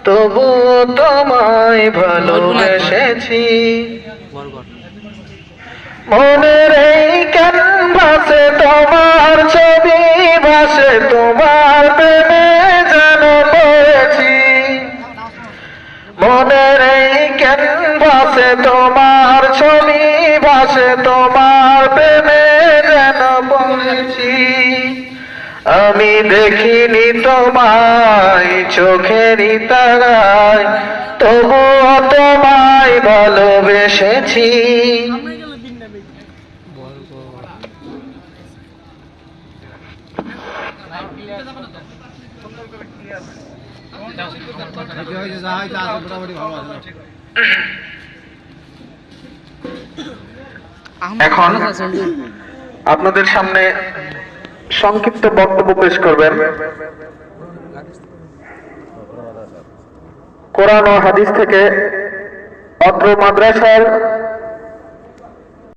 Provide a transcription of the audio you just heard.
তবুও তোমায় ভালোবেসেছি। মনের এই ক্যানভাসে তোমার ছবি ভাসে, তোমার প্রেমে যেন পড়েছি। মনের এই ক্যানভাসে তোমার ছবি ভাসে, তোমার প্রেমে যেন পড়েছি। আমি দেখিনি তোমায় চোখেরই তারায়, তবুও তোমায় ভালোবেসেছি। এখন আপনাদের সামনে সংক্ষিপ্ত বক্তব্য পেশ করবেন কোরআন ও হাদিস থেকে অত্র মাদ্রাসার